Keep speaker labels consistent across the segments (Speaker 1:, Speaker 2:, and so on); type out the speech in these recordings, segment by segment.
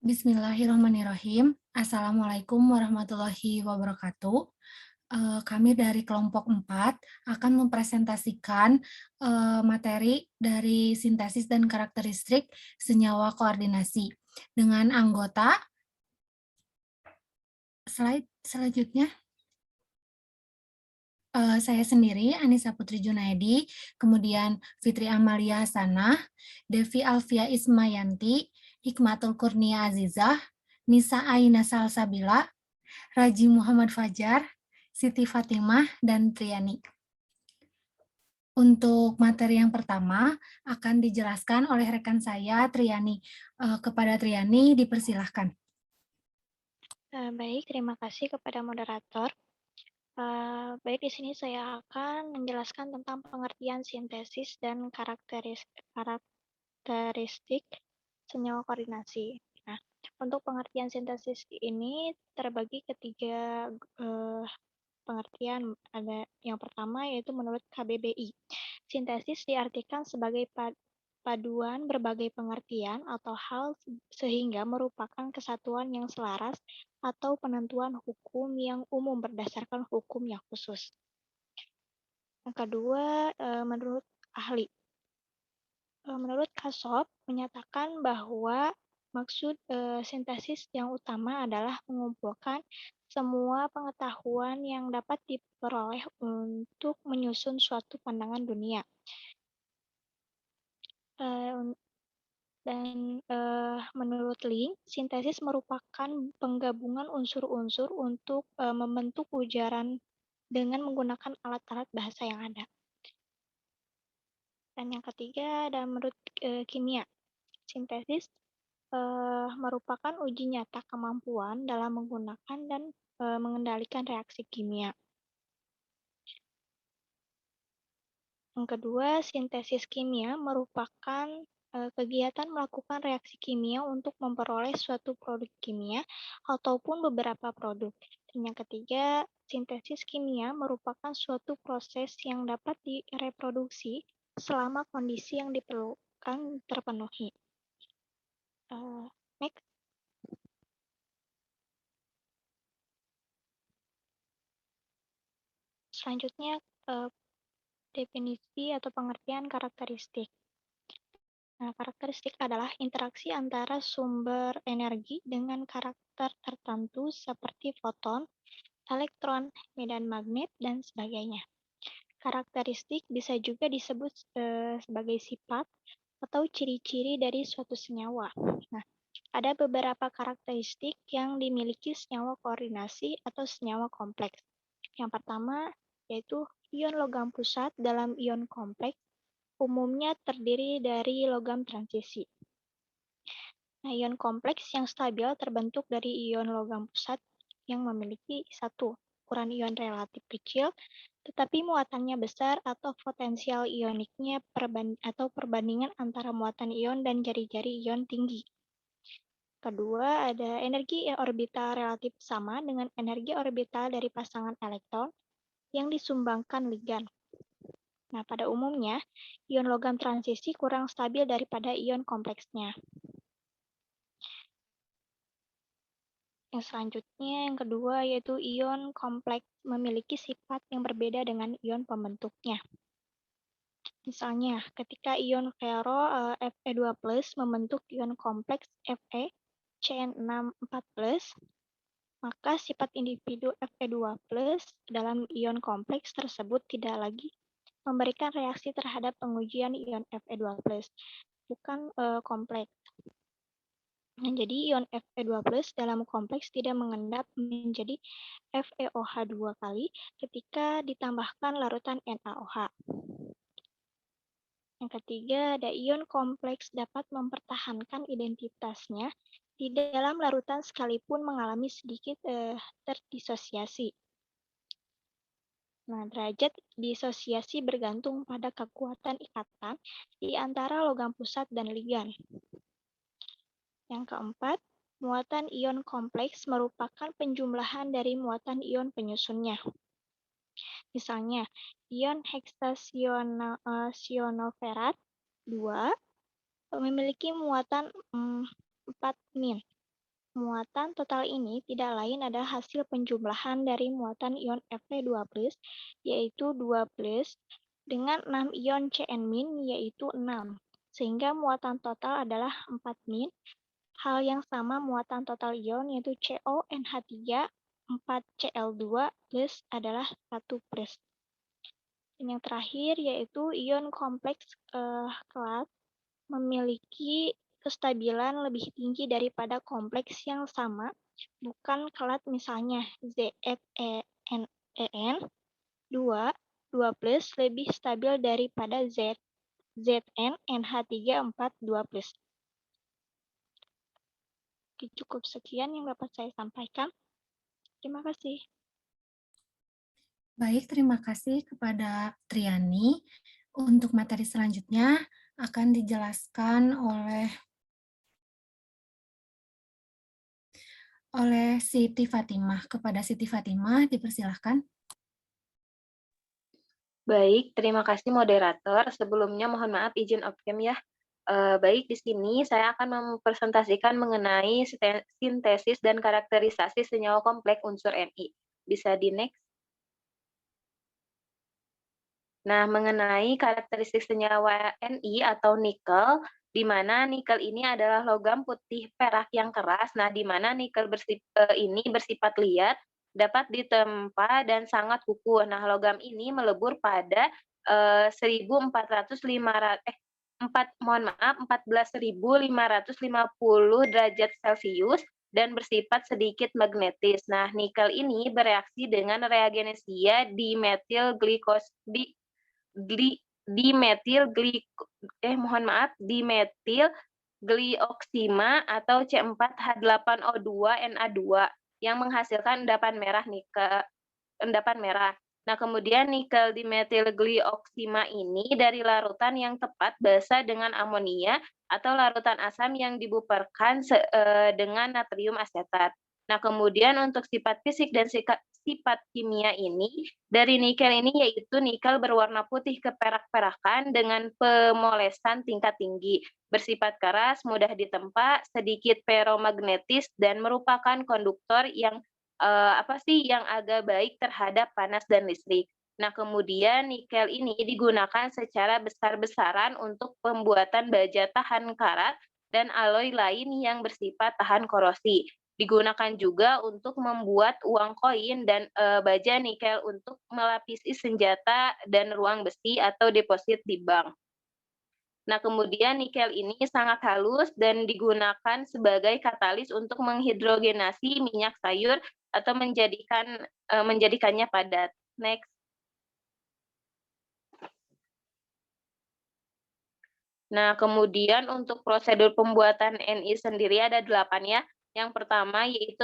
Speaker 1: Bismillahirrahmanirrahim. Assalamualaikum warahmatullahi wabarakatuh. Kami dari kelompok 4 akan mempresentasikan materi dari sintesis dan karakteristik senyawa koordinasi dengan anggota. Slide selanjutnya. Saya sendiri, Anissa Putri Junaidi, kemudian Fitri Amalia Hasanah, Devi Alfia Ismayanti, Hikmatul Kurnia Azizah, Nisa Aina Salsabila, Raji Muhammad Fajar, Siti Fatimah, dan Triani. Untuk materi yang pertama akan dijelaskan oleh rekan saya, Triani. Kepada Triani, dipersilahkan.
Speaker 2: Baik, terima kasih kepada moderator. Baik, di sini saya akan menjelaskan tentang pengertian sintesis dan karakteristik senyawa koordinasi. Nah, untuk pengertian sintesis ini terbagi ketiga pengertian. Ada yang pertama yaitu menurut KBBI. Sintesis diartikan sebagai paduan berbagai pengertian atau hal sehingga merupakan kesatuan yang selaras atau penentuan hukum yang umum berdasarkan hukum yang khusus. Yang kedua, menurut ahli. Menurut Kasop, menyatakan bahwa maksud sintesis yang utama adalah mengumpulkan semua pengetahuan yang dapat diperoleh untuk menyusun suatu pandangan dunia. Dan menurut Link, sintesis merupakan penggabungan unsur-unsur untuk membentuk ujaran dengan menggunakan alat-alat bahasa yang ada. Dan yang ketiga, ada menurut kimia. Sintesis merupakan uji nyata kemampuan dalam menggunakan dan mengendalikan reaksi kimia. Yang kedua, sintesis kimia merupakan kegiatan melakukan reaksi kimia untuk memperoleh suatu produk kimia ataupun beberapa produk. Dan yang ketiga, sintesis kimia merupakan suatu proses yang dapat direproduksi selama kondisi yang diperlukan terpenuhi. Next. Selanjutnya, definisi atau pengertian karakteristik. Nah, karakteristik adalah interaksi antara sumber energi dengan karakter tertentu seperti foton, elektron, medan magnet, dan sebagainya. Karakteristik bisa juga disebut sebagai sifat atau ciri-ciri dari suatu senyawa. Nah, ada beberapa karakteristik yang dimiliki senyawa koordinasi atau senyawa kompleks. Yang pertama yaitu ion logam pusat dalam ion kompleks umumnya terdiri dari logam transisi. Nah, ion kompleks yang stabil terbentuk dari ion logam pusat yang memiliki satu ukuran ion relatif kecil, tetapi muatannya besar atau potensial ioniknya perbandingan antara muatan ion dan jari-jari ion tinggi. Kedua, ada energi orbital relatif sama dengan energi orbital dari pasangan elektron yang disumbangkan ligan. Nah, pada umumnya, ion logam transisi kurang stabil daripada ion kompleksnya. Yang selanjutnya, yang kedua, yaitu ion kompleks memiliki sifat yang berbeda dengan ion pembentuknya. Misalnya, ketika ion fero Fe2+ membentuk ion kompleks Fe CN64+, maka sifat individu Fe2+ dalam ion kompleks tersebut tidak lagi memberikan reaksi terhadap pengujian ion Fe2+, bukan kompleks. Nah, jadi ion Fe2+ dalam kompleks tidak mengendap menjadi FeOH2 kali ketika ditambahkan larutan NaOH. Yang ketiga, ada ion kompleks dapat mempertahankan identitasnya di dalam larutan sekalipun mengalami sedikit terdisosiasi. Nah, derajat disosiasi bergantung pada kekuatan ikatan di antara logam pusat dan ligan. Yang keempat, muatan ion kompleks merupakan penjumlahan dari muatan ion penyusunnya. Misalnya, ion heksasionoferat 2 memiliki muatan 4 min. Muatan total ini tidak lain adalah hasil penjumlahan dari muatan ion Fe2+, yaitu 2+, dengan 6 ion Cn-, yaitu 6. Sehingga muatan total adalah 4-. Hal yang sama muatan total ion yaitu CONH3 4Cl2 plus adalah 1+. Dan yang terakhir yaitu ion kompleks kelas memiliki kestabilan lebih tinggi daripada kompleks yang sama, bukan kelat misalnya ZnEn 2, 2+ lebih stabil daripada Zn NH3 4, 2+. Cukup sekian yang dapat saya sampaikan. Terima kasih.
Speaker 1: Baik, terima kasih kepada Triani. Untuk materi selanjutnya akan dijelaskan oleh Siti Fatimah. Kepada Siti Fatimah, dipersilahkan.
Speaker 3: Baik, terima kasih moderator. Sebelumnya mohon maaf izin off-cam ya. Baik, di sini saya akan mempresentasikan mengenai sintesis dan karakterisasi senyawa kompleks unsur Ni. Bisa di next. Nah, mengenai karakteristik senyawa Ni atau nikel, di mana nikel ini adalah logam putih perak yang keras. Nah, di mana nikel ini bersifat liat, dapat ditempa dan sangat kukuh. Nah, logam ini melebur pada 14.550 derajat Celcius dan bersifat sedikit magnetis. Nah, nikel ini bereaksi dengan reagensia dimetil glioksima atau C4H8O2Na2 yang menghasilkan endapan merah. Nah, kemudian nikel dimetilglioksima ini dari larutan yang tepat basa dengan amonia atau larutan asam yang dibuperkan dengan natrium asetat. Nah, kemudian untuk sifat fisik dan sifat kimia ini, dari nikel ini yaitu nikel berwarna putih keperak-perakan dengan pemolesan tingkat tinggi, bersifat keras, mudah ditempa, sedikit feromagnetis, dan merupakan konduktor yang yang agak baik terhadap panas dan listrik. Nah, kemudian nikel ini digunakan secara besar-besaran untuk pembuatan baja tahan karat dan alloy lain yang bersifat tahan korosi. Digunakan juga untuk membuat uang koin dan baja nikel untuk melapisi senjata dan ruang besi atau deposit di bank. Nah, kemudian nikel ini sangat halus dan digunakan sebagai katalis untuk menghidrogenasi minyak sayur atau menjadikannya padat. Next. Nah, kemudian untuk prosedur pembuatan Ni sendiri ada 8 ya. Yang pertama yaitu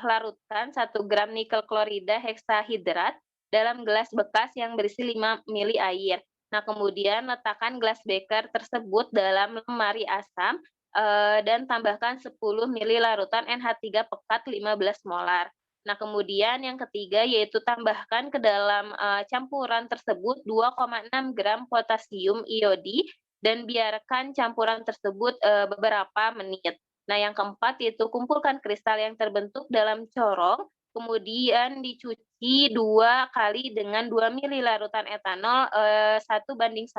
Speaker 3: larutkan 1 gram nikel klorida heksahidrat dalam gelas bekas yang berisi 5 mili air. Nah, kemudian letakkan gelas beker tersebut dalam lemari asam dan tambahkan 10 mili larutan NH3 pekat 15 molar. Nah, kemudian yang ketiga yaitu tambahkan ke dalam campuran tersebut 2,6 gram potasium iodi dan biarkan campuran tersebut beberapa menit. Nah, yang keempat yaitu kumpulkan kristal yang terbentuk dalam corong, kemudian dicuci 2 kali dengan 2 mili larutan etanol 1:1,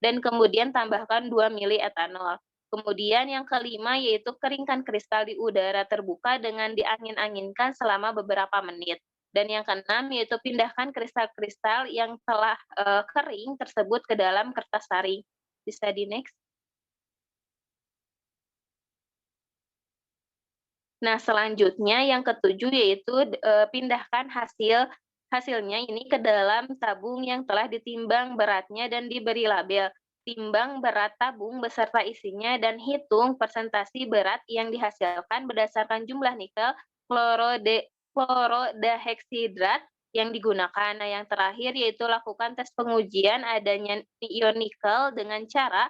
Speaker 3: dan kemudian tambahkan 2 mili etanol. Kemudian yang kelima yaitu keringkan kristal di udara terbuka dengan diangin-anginkan selama beberapa menit. Dan yang keenam yaitu pindahkan kristal-kristal yang telah kering tersebut ke dalam kertas saring. Bisa di next. Nah, selanjutnya yang ketujuh yaitu pindahkan hasilnya ini ke dalam tabung yang telah ditimbang beratnya dan diberi label. Timbang berat tabung beserta isinya dan hitung persentasi berat yang dihasilkan berdasarkan jumlah nikel klorodaheksidrat yang digunakan. Nah, yang terakhir yaitu lakukan tes pengujian adanya ion nikel dengan cara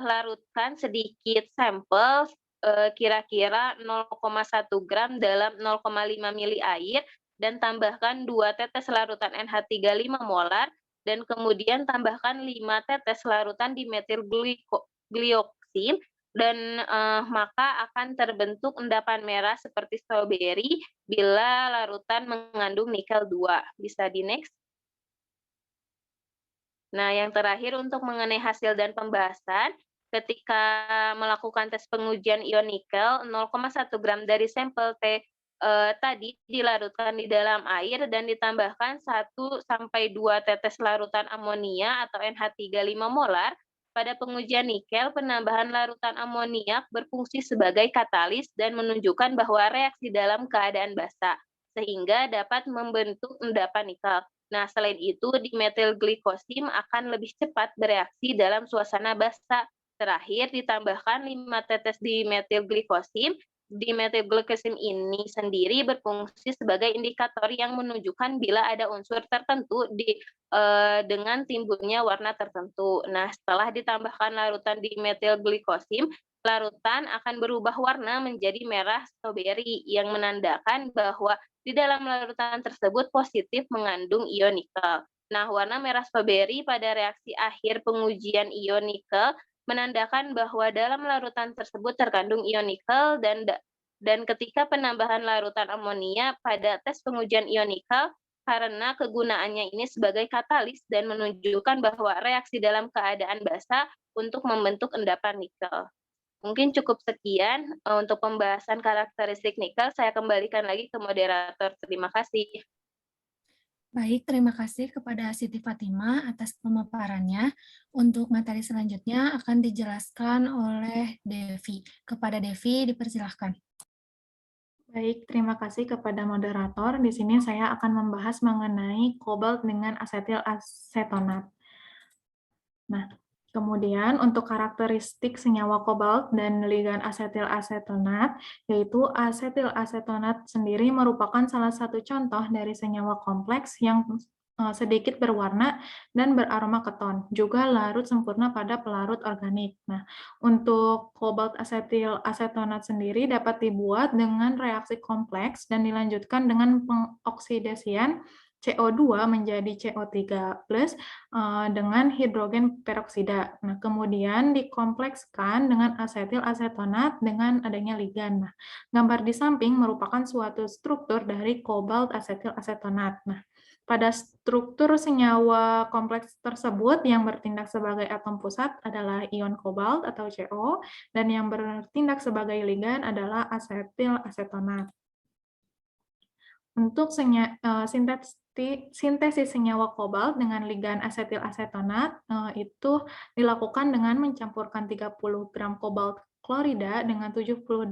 Speaker 3: larutkan sedikit sampel kira-kira 0,1 gram dalam 0,5 mili air dan tambahkan 2 tetes larutan NH3 5 molar dan kemudian tambahkan 5 tetes larutan dimetilglioksin dan maka akan terbentuk endapan merah seperti stroberi bila larutan mengandung nikel 2. Bisa di-next. Nah, yang terakhir untuk mengenai hasil dan pembahasan, ketika melakukan tes pengujian ion nikel, 0,1 gram dari sampel tadi dilarutkan di dalam air dan ditambahkan 1 sampai 2 tetes larutan amonia atau NH3 5 molar. Pada pengujian nikel, penambahan larutan amoniak berfungsi sebagai katalis dan menunjukkan bahwa reaksi dalam keadaan basah, sehingga dapat membentuk endapan nikel. Nah, selain itu, dimetilglikosim akan lebih cepat bereaksi dalam suasana basah. Terakhir, ditambahkan 5 tetes dimetilglikosim. Dimetilglikosim ini sendiri berfungsi sebagai indikator yang menunjukkan bila ada unsur tertentu dengan timbulnya warna tertentu. Nah, setelah ditambahkan larutan dimetilglikosim, larutan akan berubah warna menjadi merah stroberi yang menandakan bahwa di dalam larutan tersebut positif mengandung ion nikel. Nah, warna merah stroberi pada reaksi akhir pengujian ion nikel menandakan bahwa dalam larutan tersebut terkandung ion nikel dan ketika penambahan larutan amonia pada tes pengujian ion nikel karena kegunaannya ini sebagai katalis dan menunjukkan bahwa reaksi dalam keadaan basah untuk membentuk endapan nikel. Mungkin cukup sekian untuk pembahasan karakteristik nikel. Saya kembalikan lagi ke moderator. Terima kasih.
Speaker 1: Baik, terima kasih kepada Siti Fatimah atas pemaparannya. Untuk materi selanjutnya akan dijelaskan oleh Devi. Kepada Devi, dipersilahkan.
Speaker 4: Baik, terima kasih kepada moderator. Di sini saya akan membahas mengenai kobalt dengan asetil asetonat. Nah, kemudian untuk karakteristik senyawa kobalt dan ligan asetil asetonat, yaitu asetil asetonat sendiri merupakan salah satu contoh dari senyawa kompleks yang sedikit berwarna dan beraroma keton, juga larut sempurna pada pelarut organik. Nah, untuk kobalt asetil asetonat sendiri dapat dibuat dengan reaksi kompleks dan dilanjutkan dengan pengoksidasian CO2 menjadi CO3+ dengan hidrogen peroksida. Nah, kemudian dikomplekskan dengan asetil asetonat dengan adanya ligan. Nah, gambar di samping merupakan suatu struktur dari kobalt asetil asetonat. Nah, pada struktur senyawa kompleks tersebut yang bertindak sebagai atom pusat adalah ion kobalt atau CO, dan yang bertindak sebagai ligan adalah asetil asetonat. Untuk sintesis senyawa kobalt dengan ligan asetil asetonat itu dilakukan dengan mencampurkan 30 gram kobalt klorida dengan 78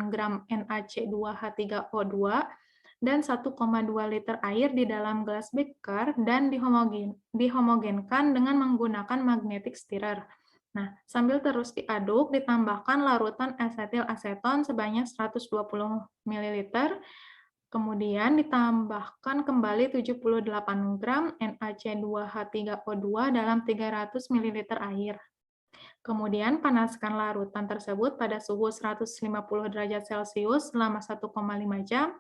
Speaker 4: gram NaC2H3O2 dan 1,2 liter air di dalam gelas beker dan dihomogenkan dengan menggunakan magnetic stirrer. Nah, sambil terus diaduk, ditambahkan larutan asetil aseton sebanyak 120 ml, kemudian ditambahkan kembali 78 gram NaC2H3O2 dalam 300 ml air. Kemudian panaskan larutan tersebut pada suhu 150 derajat Celcius selama 1,5 jam.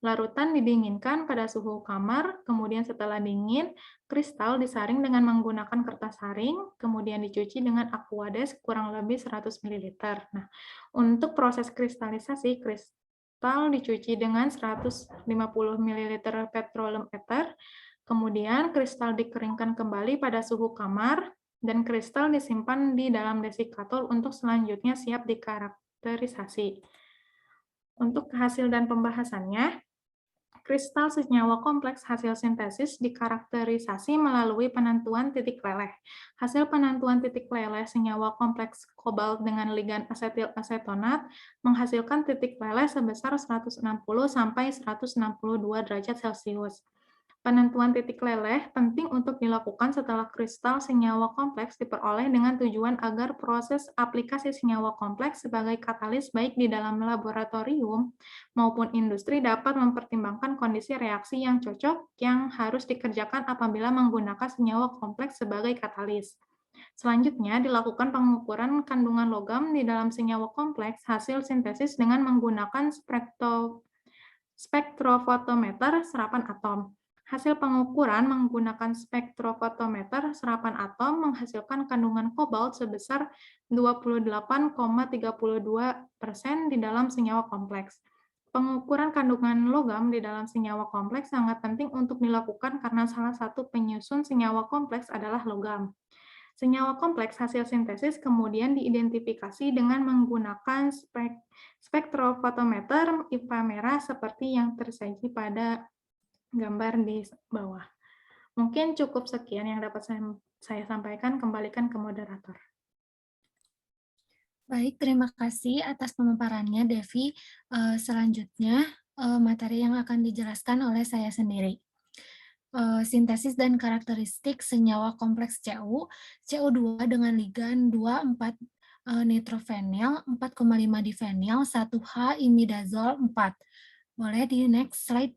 Speaker 4: Larutan didinginkan pada suhu kamar, kemudian setelah dingin, kristal disaring dengan menggunakan kertas saring, kemudian dicuci dengan Aquades kurang lebih 100 ml. Nah, untuk proses kristalisasi, kristal dicuci dengan 150 ml petroleum ether, kemudian kristal dikeringkan kembali pada suhu kamar, dan kristal disimpan di dalam desikator untuk selanjutnya siap dikarakterisasi. Untuk hasil dan pembahasannya, kristal senyawa kompleks hasil sintesis dikarakterisasi melalui penentuan titik leleh. Hasil penentuan titik leleh senyawa kompleks kobalt dengan ligan asetil asetonat menghasilkan titik leleh sebesar 160 sampai 162 derajat Celcius. Penentuan titik leleh penting untuk dilakukan setelah kristal senyawa kompleks diperoleh dengan tujuan agar proses aplikasi senyawa kompleks sebagai katalis baik di dalam laboratorium maupun industri dapat mempertimbangkan kondisi reaksi yang cocok yang harus dikerjakan apabila menggunakan senyawa kompleks sebagai katalis. Selanjutnya, dilakukan pengukuran kandungan logam di dalam senyawa kompleks hasil sintesis dengan menggunakan spektrofotometer serapan atom. Hasil pengukuran menggunakan spektrofotometer serapan atom menghasilkan kandungan kobalt sebesar 28,32% di dalam senyawa kompleks. Pengukuran kandungan logam di dalam senyawa kompleks sangat penting untuk dilakukan karena salah satu penyusun senyawa kompleks adalah logam. Senyawa kompleks hasil sintesis kemudian diidentifikasi dengan menggunakan spektrofotometer IPA merah seperti yang tersaji pada gambar di bawah. Mungkin cukup sekian yang dapat saya sampaikan, kembalikan ke moderator.
Speaker 1: Baik, terima kasih atas pemaparannya, Devi. Selanjutnya, materi yang akan dijelaskan oleh saya sendiri. Sintesis dan karakteristik senyawa kompleks CU, CU2 dengan ligan 2,4 nitrofenil, 4,5 difenil, 1H imidazol 4. Boleh di next slide.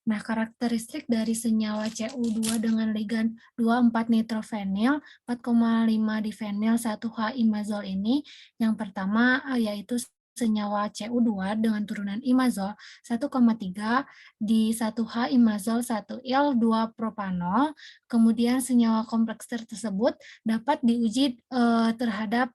Speaker 1: Nah, karakteristik dari senyawa CU2 dengan ligan 2,4 nitrofenil, 4,5 difenil, 1H imazol ini, yang pertama yaitu senyawa CU2 dengan turunan imazol 1,3 di 1H imazol 1-il 2 propanol. Kemudian senyawa kompleks tersebut dapat diuji terhadap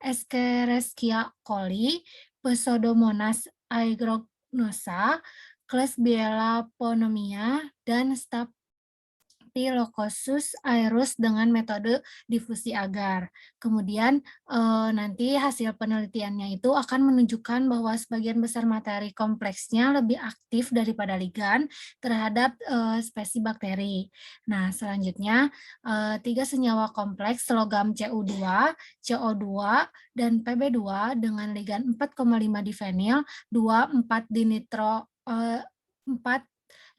Speaker 1: Escherichia coli, Pseudomonas aeruginosa, Klebsiella pneumoniae, dan Staphylococcus aureus dengan metode difusi agar. Kemudian nanti hasil penelitiannya itu akan menunjukkan bahwa sebagian besar materi kompleksnya lebih aktif daripada ligan terhadap spesies bakteri. Nah, selanjutnya 3 senyawa kompleks logam CU2, CO2, dan Pb2 dengan ligan 4,5 difenil, 2,4 dinitro 4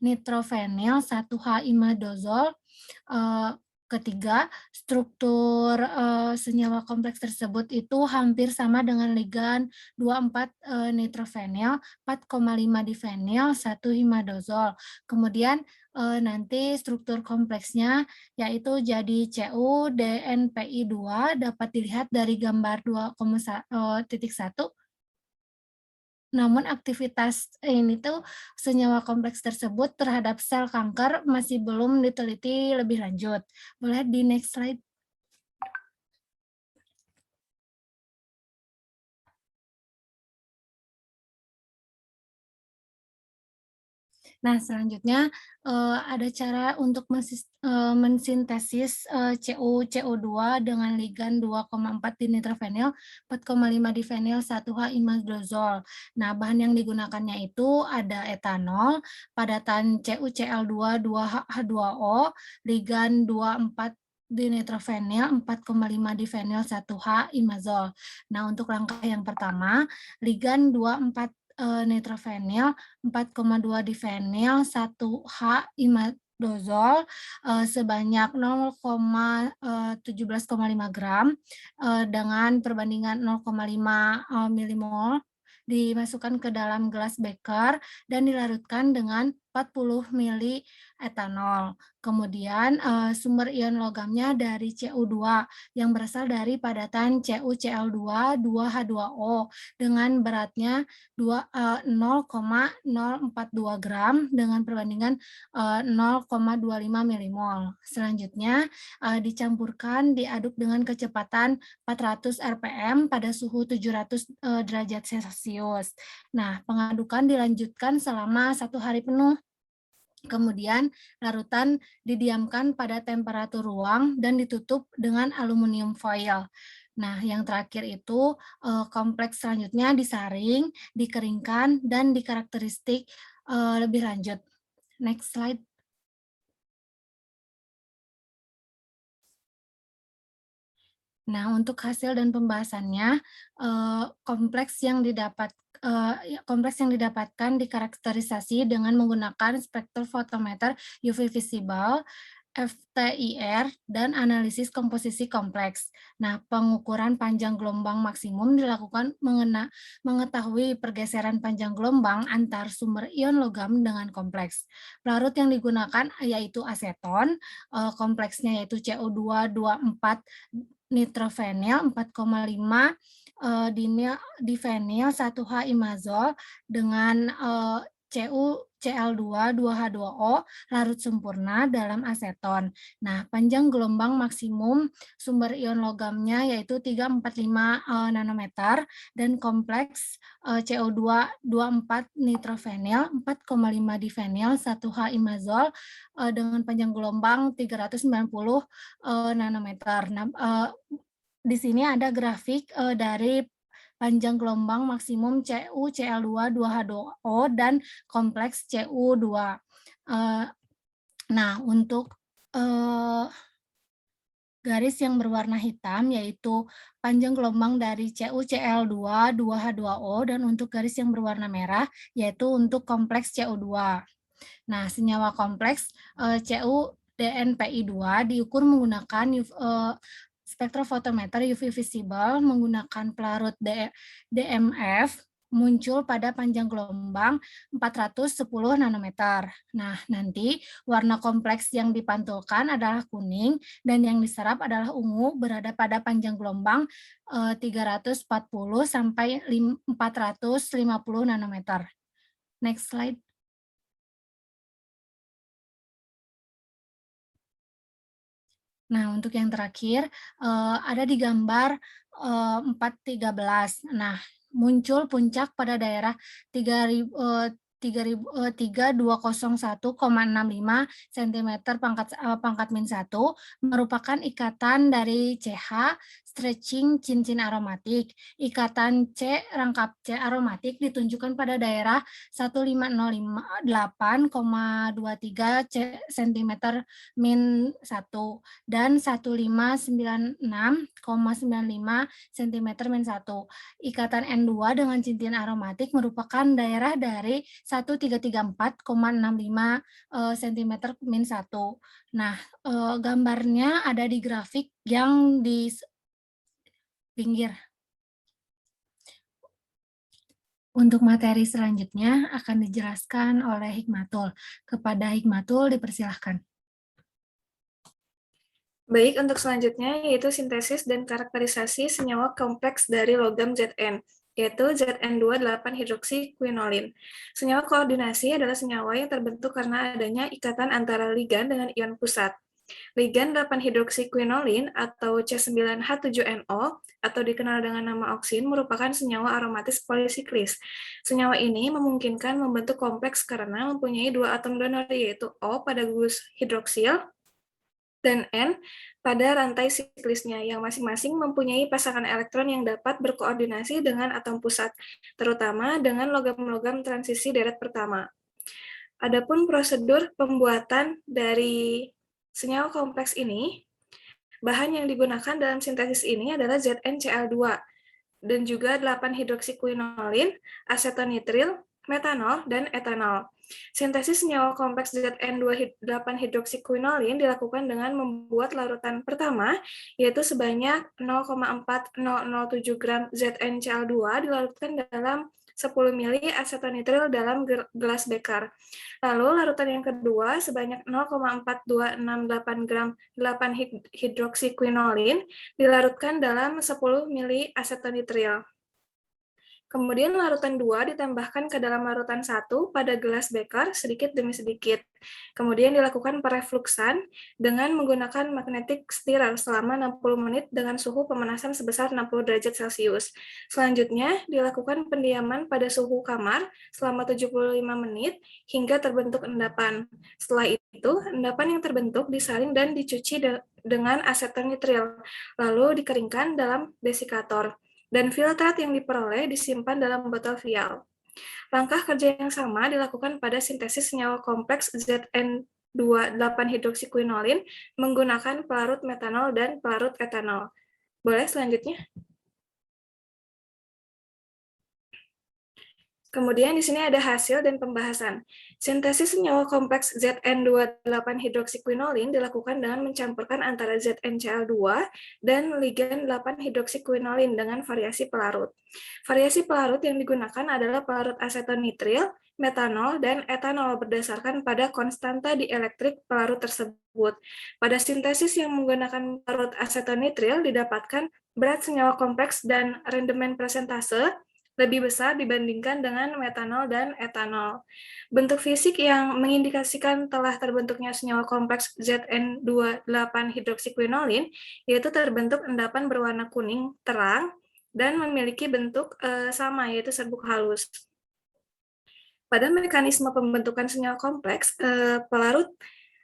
Speaker 1: nitrofenil, 1H imidazol. Ketiga, struktur senyawa kompleks tersebut itu hampir sama dengan ligan 2,4 nitrofenil, 4,5 difenil, 1 imidazol. Kemudian nanti struktur kompleksnya yaitu jadi CU DNPI2 dapat dilihat dari gambar 2,1. Namun aktivitas ini tuh senyawa kompleks tersebut terhadap sel kanker masih belum diteliti lebih lanjut. Boleh di next slide. Nah, selanjutnya ada cara untuk mensintesis CO2 dengan ligan 2,4 dinitrofenil, 4,5 difenil, 1H imidazol. Nah, bahan yang digunakannya itu ada etanol, padatan CuCl2 2H2O, ligan 2,4 dinitrofenil, 4,5 difenil, 1H imazol. Nah, untuk langkah yang pertama, ligan 2,4 nitrofenil, 4,2 difenil, 1H imidazol sebanyak 0,17,5 gram dengan perbandingan 0,5 milimol dimasukkan ke dalam gelas beker dan dilarutkan dengan 40 ml etanol. Kemudian sumber ion logamnya dari CU2 yang berasal dari padatan CuCl2 2H2O dengan beratnya 0,042 gram dengan perbandingan 0,25 milimol. Selanjutnya dicampurkan, diaduk dengan kecepatan 400 rpm pada suhu 700 derajat Celcius. Nah, pengadukan dilanjutkan selama 1 hari penuh. Kemudian larutan didiamkan pada temperatur ruang dan ditutup dengan aluminium foil. Nah, yang terakhir itu kompleks selanjutnya disaring, dikeringkan, dan dikarakteristik lebih lanjut. Next slide. Nah, untuk hasil dan pembahasannya, kompleks yang didapatkan dikarakterisasi dengan menggunakan spektrofotometer UV visible, FTIR, dan analisis komposisi kompleks. Nah, pengukuran panjang gelombang maksimum dilakukan mengetahui pergeseran panjang gelombang antar sumber ion logam dengan kompleks. Pelarut yang digunakan yaitu aseton, kompleksnya yaitu CU2 2,4 nitrofenil, 4,5 difenil, 1H imazol dengan CuCl2 2H2O larut sempurna dalam aseton. Nah, panjang gelombang maksimum sumber ion logamnya yaitu 345 nanometer dan kompleks CO2 24 nitrofenil, 4,5 difenil, 1H imazol dengan panjang gelombang 390 nanometer. Nah, di sini ada grafik dari panjang gelombang maksimum CuCl2 2H2O dan kompleks Cu2. Nah, untuk garis yang berwarna hitam yaitu panjang gelombang dari CuCl2 2H2O dan untuk garis yang berwarna merah yaitu untuk kompleks Cu2. Nah, senyawa kompleks CuDNPi2 diukur menggunakan spektrofotometer UV visible menggunakan pelarut DMF muncul pada panjang gelombang 410 nanometer. Nah, nanti warna kompleks yang dipantulkan adalah kuning dan yang diserap adalah ungu berada pada panjang gelombang 340 sampai 450 nanometer. Next slide. Nah, untuk yang terakhir, ada di gambar 4.13. Nah, muncul puncak pada daerah 3201,65 cm pangkat min 1 merupakan ikatan dari CH stretching cincin aromatik. Ikatan C rangkap C aromatik ditunjukkan pada daerah 1508,23 cm min 1 dan 1596,95 cm min 1. Ikatan N2 dengan cincin aromatik merupakan daerah dari 1334,65 cm min 1. Nah, gambarnya ada di grafik yang di pinggir. Untuk materi selanjutnya akan dijelaskan oleh Hikmatul. Kepada Hikmatul dipersilahkan.
Speaker 5: Baik, untuk selanjutnya yaitu sintesis dan karakterisasi senyawa kompleks dari logam Zn, yaitu Zn2,8-hidroksiquinolin. Senyawa koordinasi adalah senyawa yang terbentuk karena adanya ikatan antara ligan dengan ion pusat. Ligan 8-hidroksiquinolin atau C9H7NO atau dikenal dengan nama oksin merupakan senyawa aromatis polisiklis. Senyawa ini memungkinkan membentuk kompleks karena mempunyai dua atom donor yaitu O pada gugus hidroksil dan N pada rantai siklisnya yang masing-masing mempunyai pasangan elektron yang dapat berkoordinasi dengan atom pusat, terutama dengan logam-logam transisi deret pertama. Adapun prosedur pembuatan dari senyawa kompleks ini, bahan yang digunakan dalam sintesis ini adalah ZnCl2 dan juga 8-hidroksiquinolin, asetonitril, metanol, dan etanol. Sintesis senyawa kompleks Zn2,8-hidroksiquinolin dilakukan dengan membuat larutan pertama, yaitu sebanyak 0,4007 gram ZnCl2 dilarutkan dalam 10 ml asetonitril dalam gelas beker. Lalu larutan yang kedua sebanyak 0,4268 gram 8-hidroksiquinolin dilarutkan dalam 10 ml asetonitril. Kemudian larutan 2 ditambahkan ke dalam larutan 1 pada gelas beker sedikit demi sedikit. Kemudian dilakukan perefluksan dengan menggunakan magnetic stirrer selama 60 menit dengan suhu pemanasan sebesar 60 derajat Celcius. Selanjutnya dilakukan pendiaman pada suhu kamar selama 75 menit hingga terbentuk endapan. Setelah itu, endapan yang terbentuk disaring dan dicuci dengan asetonitril, lalu dikeringkan dalam desikator. Dan filtrat yang diperoleh disimpan dalam botol vial. Langkah kerja yang sama dilakukan pada sintesis senyawa kompleks Zn2,8-hidroksiquinolin menggunakan pelarut metanol dan pelarut etanol. Boleh selanjutnya? Kemudian di sini ada hasil dan pembahasan. Sintesis senyawa kompleks Zn2,8-hidroksiquinolin dilakukan dengan mencampurkan antara ZnCl2 dan ligan 8-hidroksiquinolin dengan variasi pelarut. Variasi pelarut yang digunakan adalah pelarut asetonitril, metanol, dan etanol berdasarkan pada konstanta dielektrik pelarut tersebut. Pada sintesis yang menggunakan pelarut asetonitril didapatkan berat senyawa kompleks dan rendemen presentase lebih besar dibandingkan dengan metanol dan etanol. Bentuk fisik yang mengindikasikan telah terbentuknya senyawa kompleks ZN28-hidroksiquinolin yaitu terbentuk endapan berwarna kuning terang dan memiliki bentuk sama, yaitu serbuk halus. Pada mekanisme pembentukan senyawa kompleks, pelarut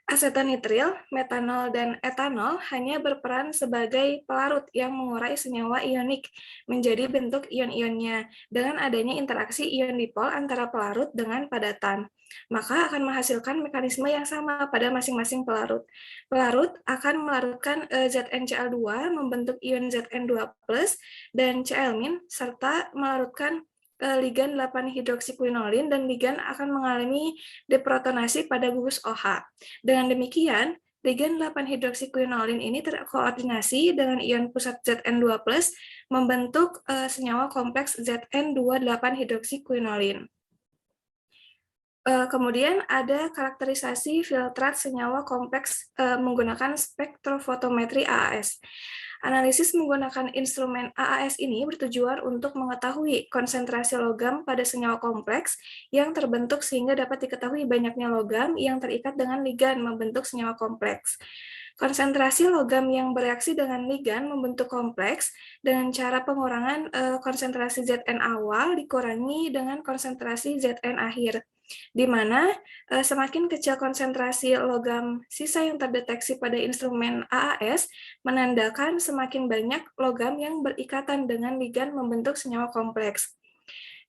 Speaker 5: asetonitril, metanol, dan etanol hanya berperan sebagai pelarut yang mengurai senyawa ionik menjadi bentuk ion-ionnya dengan adanya interaksi ion dipol antara pelarut dengan padatan. Maka akan menghasilkan mekanisme yang sama pada masing-masing pelarut. Pelarut akan melarutkan ZnCl2 membentuk ion Zn2+, dan Cl- serta melarutkan ligan 8-hidroksiquinolin dan ligan akan mengalami deprotonasi pada gugus OH. Dengan demikian, ligan 8-hidroksiquinolin ini terkoordinasi dengan ion pusat Zn2+, membentuk senyawa kompleks Zn28-hidroksiquinolin. Kemudian ada karakterisasi filtrat senyawa kompleks menggunakan spektrofotometri AAS. Analisis menggunakan instrumen AAS ini bertujuan untuk mengetahui konsentrasi logam pada senyawa kompleks yang terbentuk sehingga dapat diketahui banyaknya logam yang terikat dengan ligan membentuk senyawa kompleks. Konsentrasi logam yang bereaksi dengan ligan membentuk kompleks dengan cara pengurangan konsentrasi Zn awal dikurangi dengan konsentrasi Zn akhir, di mana semakin kecil konsentrasi logam sisa yang terdeteksi pada instrumen AAS menandakan semakin banyak logam yang berikatan dengan ligan membentuk senyawa kompleks.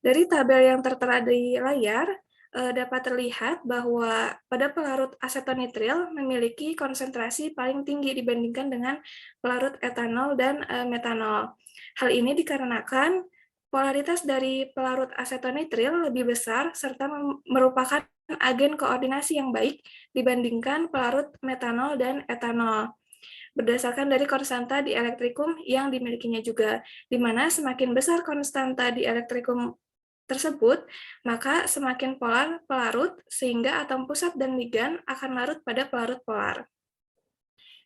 Speaker 5: Dari tabel yang tertera di layar, dapat terlihat bahwa pada pelarut asetonitril memiliki konsentrasi paling tinggi dibandingkan dengan pelarut etanol dan metanol. Hal ini dikarenakan polaritas dari pelarut asetonitril lebih besar serta merupakan agen koordinasi yang baik dibandingkan pelarut metanol dan etanol. Berdasarkan dari konstanta di elektrikum yang dimilikinya juga, di mana semakin besar konstanta di elektrikum tersebut, maka semakin polar pelarut sehingga atom pusat dan ligan akan larut pada pelarut polar.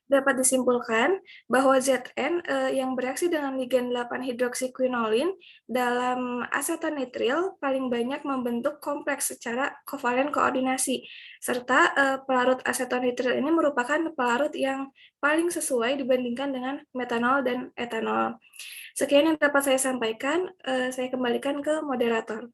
Speaker 5: Dapat disimpulkan bahwa Zn yang bereaksi dengan ligan 8-hidroksiquinolin dalam asetonitril paling banyak membentuk kompleks secara kovalen koordinasi, serta pelarut asetonitril ini merupakan pelarut yang paling sesuai dibandingkan dengan metanol dan etanol. Sekian yang dapat saya sampaikan, saya kembalikan ke moderator.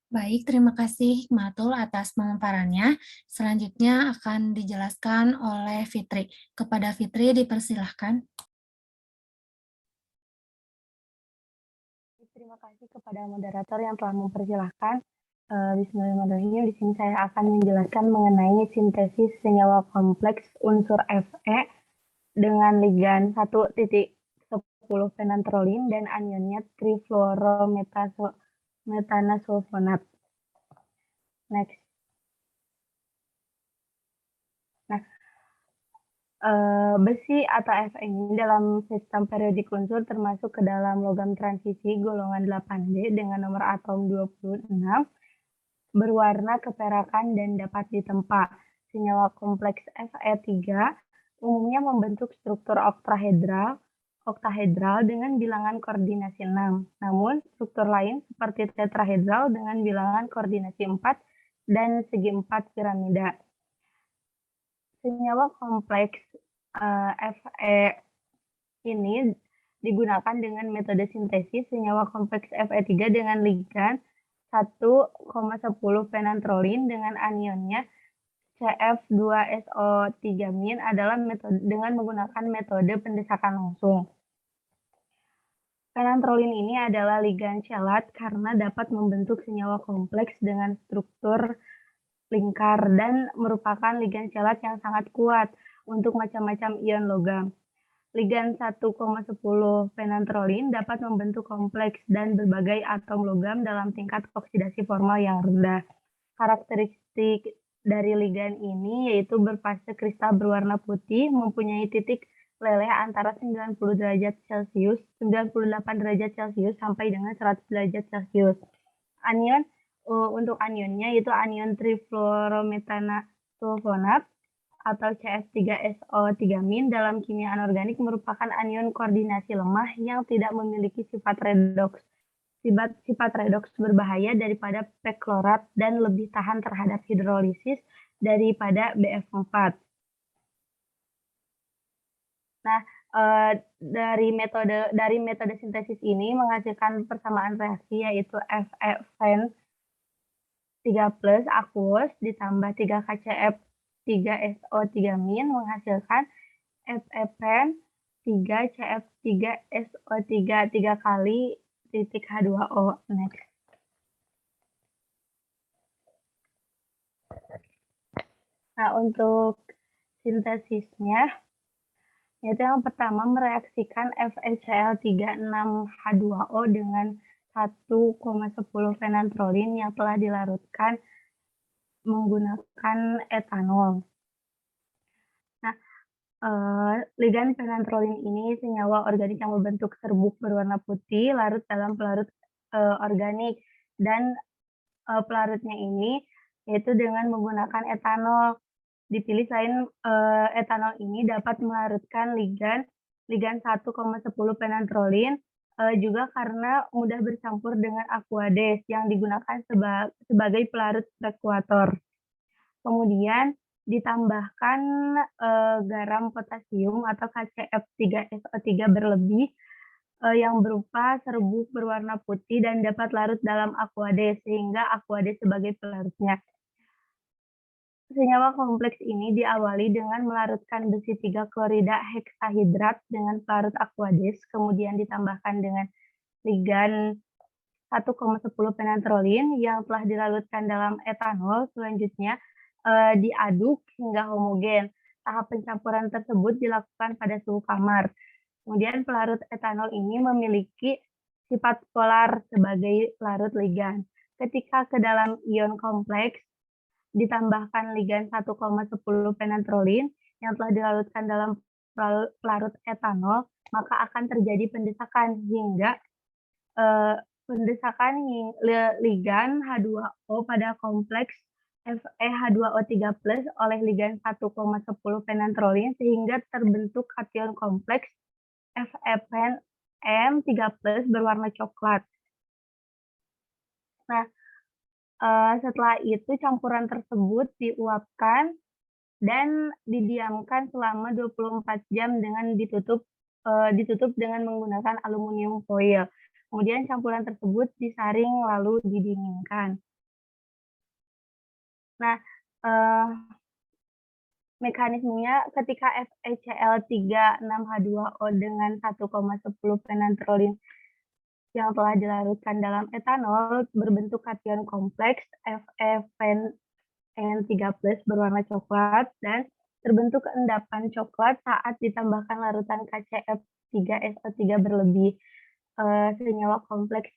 Speaker 1: Baik, terima kasih Hikmatul atas pemaparannya. Selanjutnya akan dijelaskan oleh Fitri. Kepada Fitri dipersilahkan.
Speaker 6: Terima kasih kepada moderator yang telah mempersilahkan. Bismillahirrahmanirrahim. Di sini saya akan menjelaskan mengenai sintesis senyawa kompleks unsur Fe dengan ligan 1,10 penantrolin dan anionnya trifluorometanasulfonat. Next. Nah, besi atau Fe ini dalam sistem periodik unsur termasuk ke dalam logam transisi golongan 8B dengan nomor atom 26, berwarna keperakan dan dapat ditempa. Senyawa kompleks Fe3 umumnya membentuk struktur oktahedral dengan bilangan koordinasi 6. Namun, struktur lain seperti tetrahedral dengan bilangan koordinasi 4 dan segi 4 piramida. Senyawa kompleks Fe ini digunakan dengan metode sintesis senyawa kompleks Fe3 dengan ligan 1,10 penantrolin dengan anionnya CF2SO3- adalah metode dengan menggunakan metode pendesakan langsung. Penantrolin ini adalah ligan chelat karena dapat membentuk senyawa kompleks dengan struktur lingkar dan merupakan ligan chelat yang sangat kuat untuk macam-macam ion logam. Ligan 1,10 penantrolin dapat membentuk kompleks dan berbagai atom logam dalam tingkat oksidasi formal yang rendah. Karakteristik dari ligan ini yaitu berfase kristal berwarna putih, mempunyai titik leleh antara 90 derajat Celcius, 98 derajat Celcius sampai dengan 100 derajat Celcius. Anion untuk anionnya yaitu anion trifluorometanasulfonat atau CF3SO3- dalam kimia anorganik merupakan anion koordinasi lemah yang tidak memiliki sifat redoks. Sifat redoks berbahaya daripada perklorat dan lebih tahan terhadap hidrolisis daripada BF4. Nah, dari metode sintesis ini menghasilkan persamaan reaksi yaitu Fe-Fen 3+ aqueous ditambah 3KCF3SO3- menghasilkan Fe-Fen 3CF3SO3 3 kali titik H2O. Next. Nah, untuk sintesisnya, yaitu yang pertama mereaksikan FeCl36H2O dengan 1,10 fenantrolin yang telah dilarutkan menggunakan etanol. Nah, ligan fenantrolin ini senyawa organik yang berbentuk serbuk berwarna putih larut dalam pelarut organik, dan pelarutnya ini yaitu dengan menggunakan etanol. Dipilih selain etanol ini dapat melarutkan ligan 1,10 penantrolin juga karena mudah bercampur dengan aquades yang digunakan sebagai pelarut frekuator. Kemudian ditambahkan garam potasium atau KCF3SO3 berlebih yang berupa serbuk berwarna putih dan dapat larut dalam aquades sehingga aquades sebagai pelarutnya. Senyawa kompleks ini diawali dengan melarutkan besi 3 klorida heksahidrat dengan pelarut aquades, kemudian ditambahkan dengan ligan 1,10 penantrolin yang telah dilarutkan dalam etanol. Selanjutnya diaduk hingga homogen. Tahap pencampuran tersebut dilakukan pada suhu kamar. Kemudian pelarut etanol ini memiliki sifat polar sebagai larut ligan. Ketika ke dalam ion kompleks ditambahkan ligan 1,10 penantrolin yang telah dilarutkan dalam pelarut etanol, maka akan terjadi pendesakan hingga ligan H2O pada kompleks FeH2O3+ oleh ligan 1,10 penantrolin sehingga terbentuk kation kompleks FePen-M3+ berwarna coklat. Nah, setelah itu campuran tersebut diuapkan dan didiamkan selama 24 jam dengan ditutup dengan menggunakan aluminium foil. Kemudian campuran tersebut disaring lalu didinginkan. Nah, mekanismenya ketika FeCl36H2O dengan 1,10 penantrolin yang telah dilarutkan dalam etanol berbentuk kation kompleks FePen-N3+ berwarna coklat dan terbentuk endapan coklat saat ditambahkan larutan KCF3SO3 berlebih. Senyawa kompleks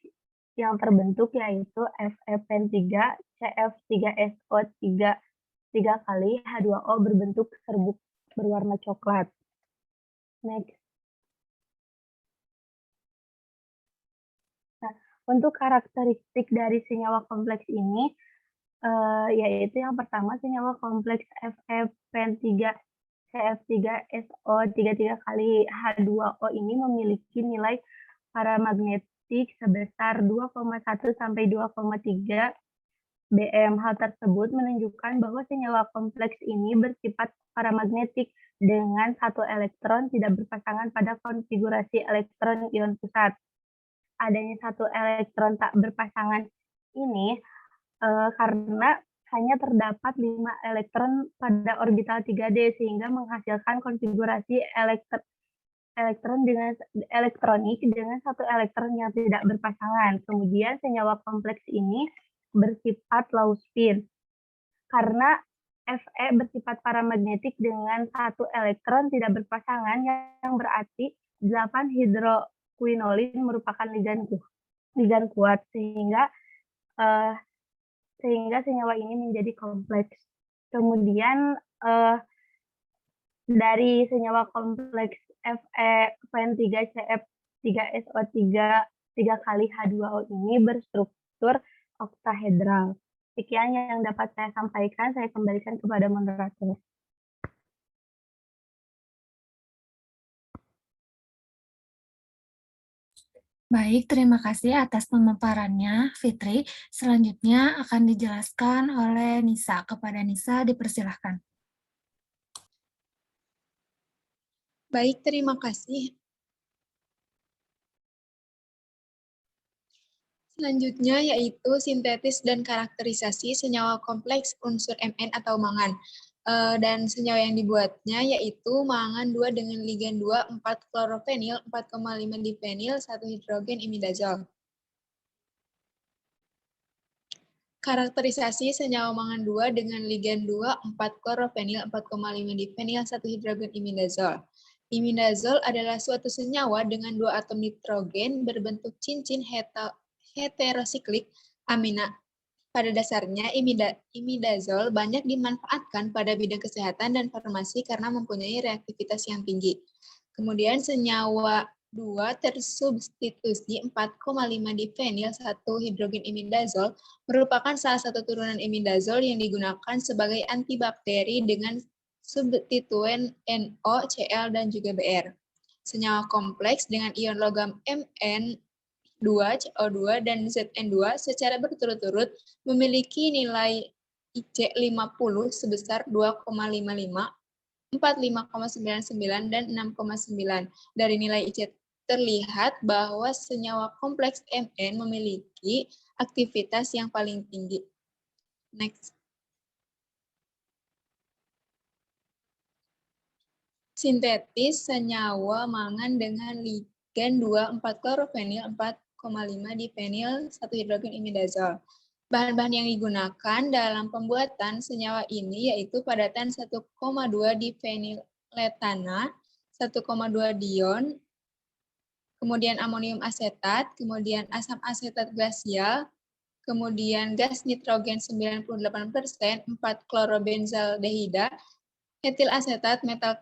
Speaker 6: yang terbentuk yaitu FePen3CF3SO3 3 kali H2O berbentuk serbuk berwarna coklat. Next. Nah, untuk karakteristik dari senyawa kompleks ini yaitu yang pertama senyawa kompleks FePen3CF3SO3 3 kali H2O ini memiliki nilai paramagnetik sebesar 2,1 sampai 2,3 BM. Hal tersebut menunjukkan bahwa senyawa kompleks ini bersifat paramagnetik dengan satu elektron tidak berpasangan pada konfigurasi elektron ion pusat. Adanya satu elektron tak berpasangan ini karena hanya terdapat 5 elektron pada orbital 3D sehingga menghasilkan konfigurasi elektronik dengan satu elektron yang tidak berpasangan. Kemudian senyawa kompleks ini bersifat low spin karena Fe bersifat paramagnetik dengan satu elektron tidak berpasangan yang berarti 8 hidroquinolin merupakan ligan kuat sehingga senyawa ini menjadi kompleks. Kemudian dari senyawa kompleks Fe-Pen3CF3SO3 3 kali H2O ini berstruktur oktahedral. Sekian yang dapat saya sampaikan, saya kembalikan kepada moderator.
Speaker 1: Baik, terima kasih atas pemaparannya, Fitri. Selanjutnya akan dijelaskan oleh Nisa. Kepada Nisa, dipersilahkan.
Speaker 7: Baik, terima kasih. Selanjutnya yaitu sintetis dan karakterisasi senyawa kompleks unsur Mn atau mangan. Dan senyawa yang dibuatnya yaitu mangan 2 dengan ligan 2, 4 klorofenil, 4,5 difenil, 1 hidrogen imidazol. Karakterisasi senyawa mangan 2 dengan ligan 2, 4 klorofenil, 4,5 difenil, 1 hidrogen imidazol. Imidazol adalah suatu senyawa dengan 2 atom nitrogen berbentuk cincin heterosiklik amina. Pada dasarnya, imidazol banyak dimanfaatkan pada bidang kesehatan dan farmasi karena mempunyai reaktivitas yang tinggi. Kemudian senyawa 2 tersubstitusi 4,5 difenil 1 hidrogen imidazol merupakan salah satu turunan imidazol yang digunakan sebagai antibakteri dengan substituen NO, Cl, dan juga Br. Senyawa kompleks dengan ion logam Mn2, CO2, dan Zn2 secara berturut-turut memiliki nilai IC50 sebesar 2,55, 45,99, dan 6,9. Dari nilai IC terlihat bahwa senyawa kompleks Mn memiliki aktivitas yang paling tinggi. Next. Sintetis senyawa mangan dengan ligan 2, 4 klorofenil, 4,5 difenil, 1 hidrogen imidazol. Bahan-bahan yang digunakan dalam pembuatan senyawa ini yaitu padatan 1,2 difeniletana, 1,2 dion, kemudian amonium asetat, kemudian asam asetat glasial, kemudian gas nitrogen 98%, 4 klorobenzaldehida, etil asetat, metal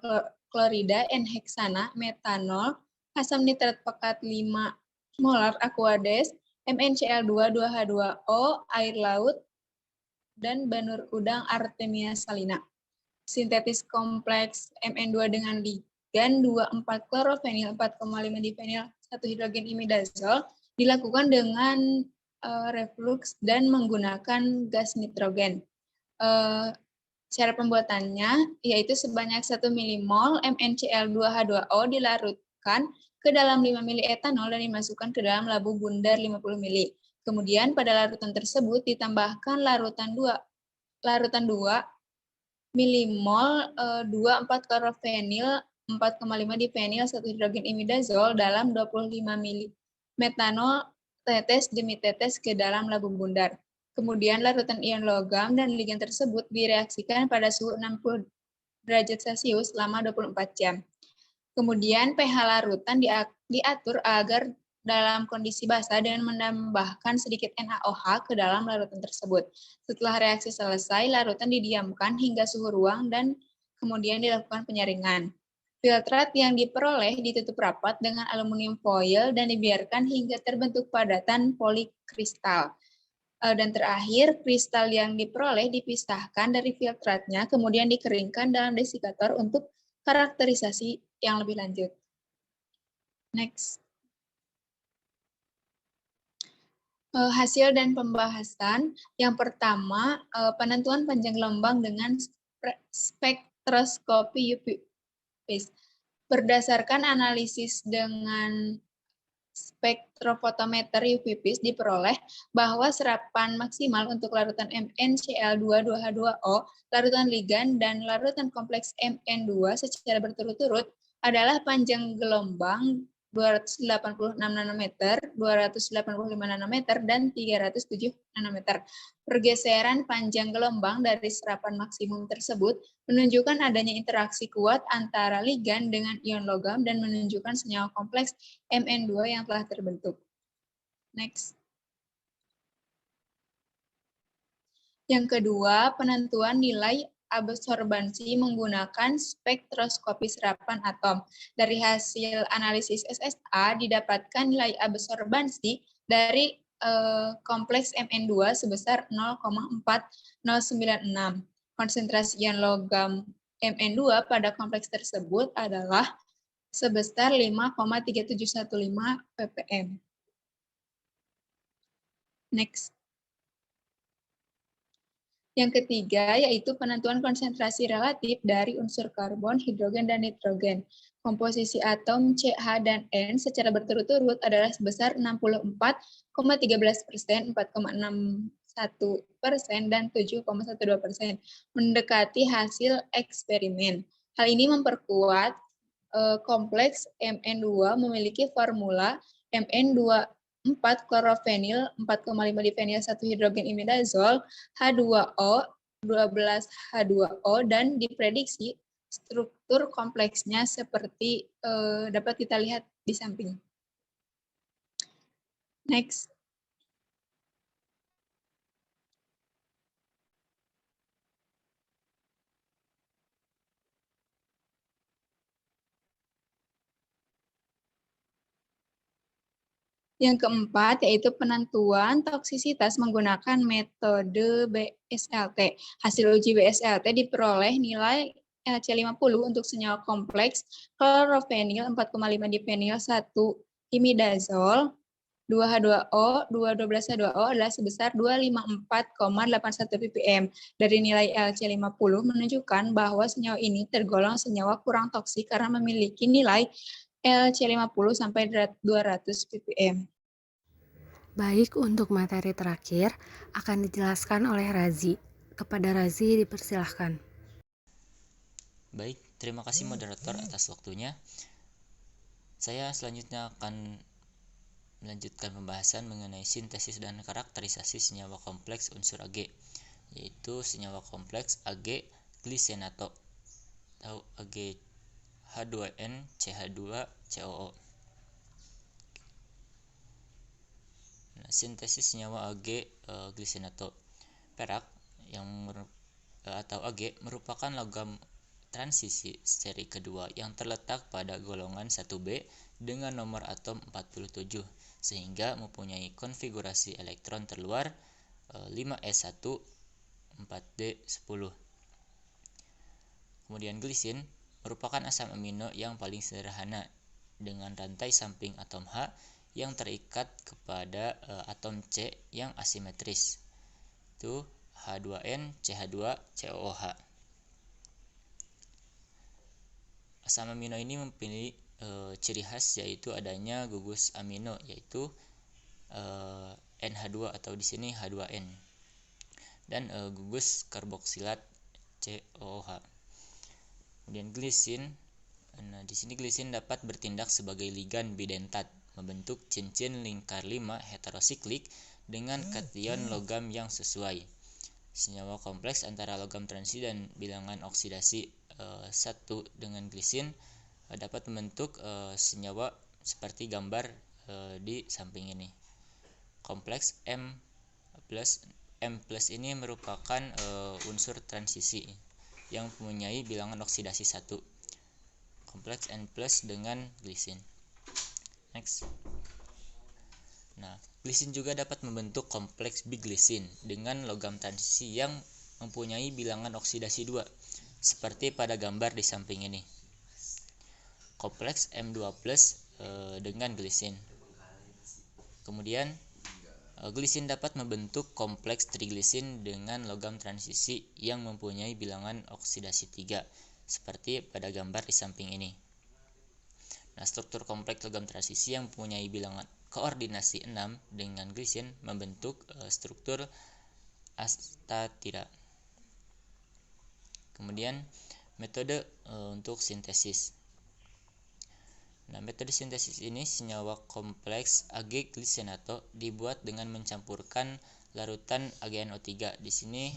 Speaker 7: klorida, N-heksana, metanol, asam nitrat pekat 5 molar Aquades, MnCl2, 2H2O, air laut, dan banur udang Artemia salina. Sintetis kompleks Mn2 dengan ligan 2,4 klorofenil, 4,5 difenil, 1 hidrogen imidazol dilakukan dengan reflux dan menggunakan gas nitrogen. Cara pembuatannya yaitu sebanyak 1 milimol MnCl2H2O dilarutkan ke dalam 5 mili etanol dan dimasukkan ke dalam labu bundar 50 mili. Kemudian pada larutan tersebut ditambahkan larutan 2 milimol 2,4 klorofenil, 4,5 difenil, 1 hidrogen imidazol dalam 25 mili metanol tetes demi tetes ke dalam labu bundar. Kemudian larutan ion logam dan ligan tersebut direaksikan pada suhu 60 derajat Celcius selama 24 jam. Kemudian pH larutan diatur agar dalam kondisi basah dengan menambahkan sedikit NaOH ke dalam larutan tersebut. Setelah reaksi selesai, larutan didiamkan hingga suhu ruang dan kemudian dilakukan penyaringan. Filtrat yang diperoleh ditutup rapat dengan aluminium foil dan dibiarkan hingga terbentuk padatan polikristal. Dan terakhir, kristal yang diperoleh dipisahkan dari filtratnya, kemudian dikeringkan dalam desikator untuk karakterisasi yang lebih lanjut. Next. Hasil dan pembahasan. Yang pertama, penentuan panjang gelombang dengan spektroskopi UV phase. Berdasarkan analisis dengan spektrofotometer UV phase diperoleh bahwa serapan maksimal untuk larutan MnCl2, 2H2O, larutan ligan, dan larutan kompleks Mn2 secara berturut-turut adalah panjang gelombang 286 nanometer, 285 nanometer, dan 307 nanometer. Pergeseran panjang gelombang dari serapan maksimum tersebut menunjukkan adanya interaksi kuat antara ligan dengan ion logam dan menunjukkan senyawa kompleks Mn2 yang telah terbentuk. Next. Yang kedua, penentuan nilai absorbansi menggunakan spektroskopi serapan atom. Dari hasil analisis SSA didapatkan nilai absorbansi dari kompleks Mn2 sebesar 0,4096. Konsentrasi ion logam Mn2 pada kompleks tersebut adalah sebesar 5,3715 ppm. Next. Yang ketiga yaitu penentuan konsentrasi relatif dari unsur karbon, hidrogen, dan nitrogen. Komposisi atom C, H, dan N secara berturut-turut adalah sebesar 64,13%, 4,61%, dan 7,12%, mendekati hasil eksperimen. Hal ini memperkuat kompleks Mn2 memiliki formula Mn2 4 klorofenil, 4,5 difenil 1 hidrogen imidazol, H2O, 12 H2O, dan diprediksi struktur kompleksnya seperti dapat kita lihat di samping. Next. Yang keempat yaitu penentuan toksisitas menggunakan metode BSLT. Hasil uji BSLT diperoleh nilai LC50 untuk senyawa kompleks klorofenil 4,5 difenil 1 imidazol 2H2O, 212H2O adalah sebesar 254,81 ppm. Dari nilai LC50 menunjukkan bahwa senyawa ini tergolong senyawa kurang toksik karena memiliki nilai LC50 sampai 200 ppm.
Speaker 8: Baik, untuk materi terakhir akan dijelaskan oleh Razi. Kepada Razi dipersilahkan.
Speaker 9: Baik, terima kasih moderator atas waktunya. Saya selanjutnya akan melanjutkan pembahasan mengenai sintesis dan karakterisasi senyawa kompleks unsur Ag, yaitu senyawa kompleks Ag glisenato atau Ag H2N CH2 COO. Nah, sintesis senyawa Ag glisenato. Perak atau Ag merupakan logam transisi seri kedua yang terletak pada golongan 1B dengan nomor atom 47 sehingga mempunyai konfigurasi elektron terluar 5s1 4d10. Kemudian glisin merupakan asam amino yang paling sederhana dengan rantai samping atom H yang terikat kepada atom C yang asimetris. Itu H2N CH2 COOH. Asam amino ini mempunyai ciri khas yaitu adanya gugus amino yaitu NH2 atau di sini H2N dan gugus karboksilat COOH. Kemudian glisin, nah di sini glisin dapat bertindak sebagai ligan bidentat, membentuk cincin lingkar 5 heterosiklik dengan kation logam yang sesuai. Senyawa kompleks antara logam transisi dan bilangan oksidasi 1 dengan glisin dapat membentuk senyawa seperti gambar di samping ini. Kompleks M plus ini merupakan unsur transisi yang mempunyai bilangan oksidasi 1. Kompleks N plus dengan glisin. Next. Nah, glisin juga dapat membentuk kompleks biglisin dengan logam transisi yang mempunyai bilangan oksidasi 2, seperti pada gambar di samping ini. Kompleks M2+ dengan glisin. Kemudian, glisin dapat membentuk kompleks triglisin dengan logam transisi yang mempunyai bilangan oksidasi 3, seperti pada gambar di samping ini. Nah, struktur kompleks logam transisi yang mempunyai bilangan koordinasi 6 dengan glisin membentuk struktur astatira. Kemudian metode untuk sintesis. Nah, metode sintesis ini senyawa kompleks Ag glisenato dibuat dengan mencampurkan larutan AgNO3. Di sini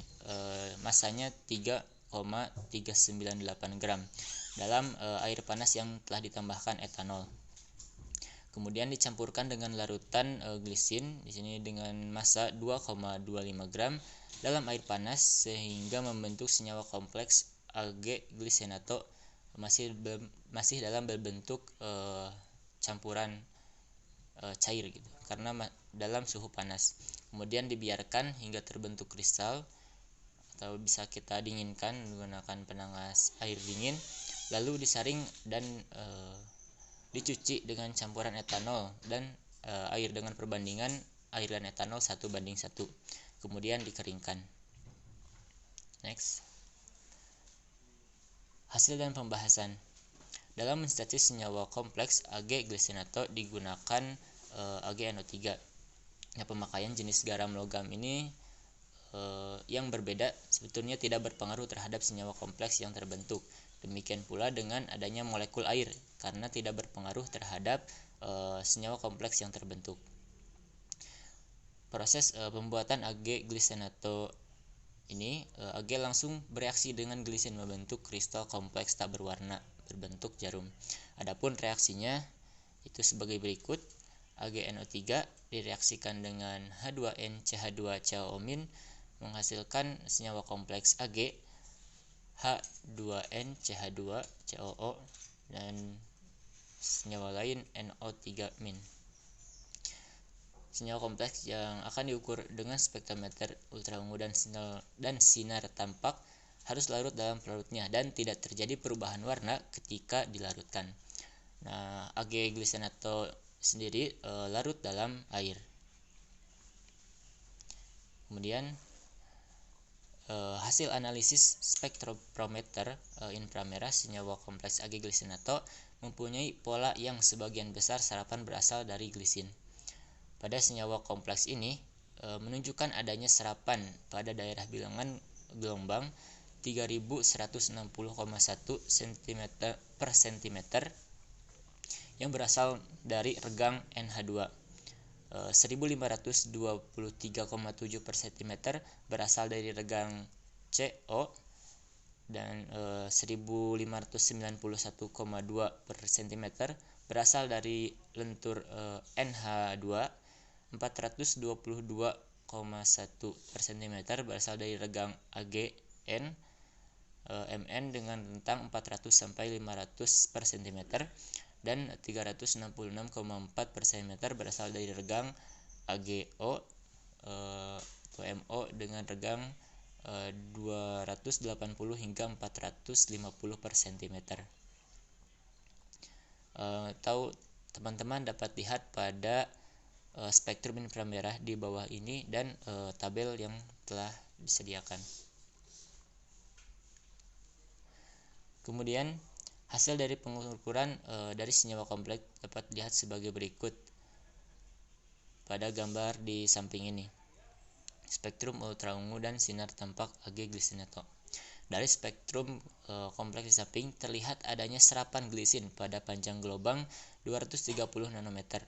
Speaker 9: masanya 3,398 gram dalam air panas yang telah ditambahkan etanol. Kemudian dicampurkan dengan larutan glisin di sini dengan massa 2,25 gram dalam air panas sehingga membentuk senyawa kompleks Ag glisenato masih dalam berbentuk campuran cair gitu karena dalam suhu panas. Kemudian dibiarkan hingga terbentuk kristal atau bisa kita dinginkan menggunakan penanas air dingin, lalu disaring dan dicuci dengan campuran etanol dan air dengan perbandingan air dan etanol 1:1. Kemudian dikeringkan. Next. Hasil dan pembahasan. Dalam mensintesis senyawa kompleks Ag glisinato digunakan AgNO3. Nah, pemakaian jenis garam logam ini yang berbeda sebetulnya tidak berpengaruh terhadap senyawa kompleks yang terbentuk. Demikian pula dengan adanya molekul air karena tidak berpengaruh terhadap senyawa kompleks yang terbentuk. Proses pembuatan Ag glisinato ini, Ag langsung bereaksi dengan glisin membentuk kristal kompleks tak berwarna berbentuk jarum. Adapun reaksinya itu sebagai berikut. AgNO3 direaksikan dengan H2NCH2COO- menghasilkan senyawa kompleks Ag, H2NCH2COO, dan senyawa lain NO3-. Senyawa kompleks yang akan diukur dengan spektrometer ultraungu dan sinar tampak harus larut dalam pelarutnya dan tidak terjadi perubahan warna ketika dilarutkan. Nah, Ag glisinato sendiri larut dalam air. Kemudian hasil analisis spektrometer inframerah senyawa kompleks Ag glisinato mempunyai pola yang sebagian besar serapan berasal dari glisin. Pada senyawa kompleks ini menunjukkan adanya serapan pada daerah bilangan gelombang 3160,1 cm/cm yang berasal dari regang NH2, 1523,7 per cm berasal dari regang CO, dan 1591,2 per cm berasal dari lentur NH2, 422,1 per cm berasal dari regang AgN, Mn dengan rentang 400 sampai 500 per cm, dan 366,4 per cm berasal dari regang AgO, Mo dengan regang 280 hingga 450 per cm. Atau teman-teman dapat lihat pada spektrum inframerah di bawah ini dan tabel yang telah disediakan. Kemudian hasil dari pengukuran dari senyawa kompleks dapat dilihat sebagai berikut pada gambar di samping ini. Spektrum ultraungu dan sinar tampak Ag glisinato. Dari spektrum kompleks di samping terlihat adanya serapan glisin pada panjang gelombang 230 nanometer.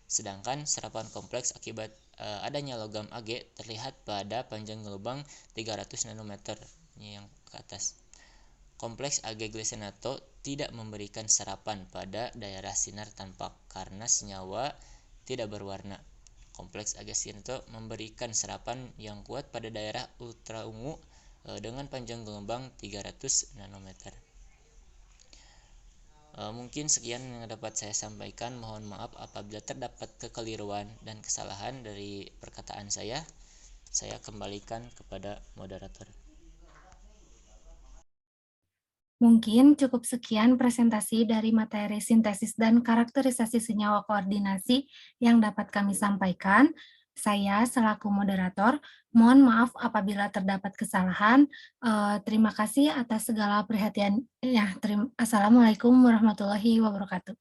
Speaker 9: Sedangkan serapan kompleks akibat adanya logam Ag terlihat pada panjang gelombang 300 nanometer yang ke atas. Kompleks Ag glisinato tidak memberikan serapan pada daerah sinar tampak karena senyawa tidak berwarna. Kompleks Ag glisinato memberikan serapan yang kuat pada daerah ultraungu dengan panjang gelombang 300 nanometer. Mungkin sekian yang dapat saya sampaikan. Mohon maaf apabila terdapat kekeliruan dan kesalahan dari perkataan saya. Saya kembalikan kepada moderator.
Speaker 1: Mungkin cukup sekian presentasi dari materi sintesis dan karakterisasi senyawa koordinasi yang dapat kami sampaikan. Saya selaku moderator, mohon maaf apabila terdapat kesalahan. Terima kasih atas segala perhatian. Assalamualaikum warahmatullahi wabarakatuh.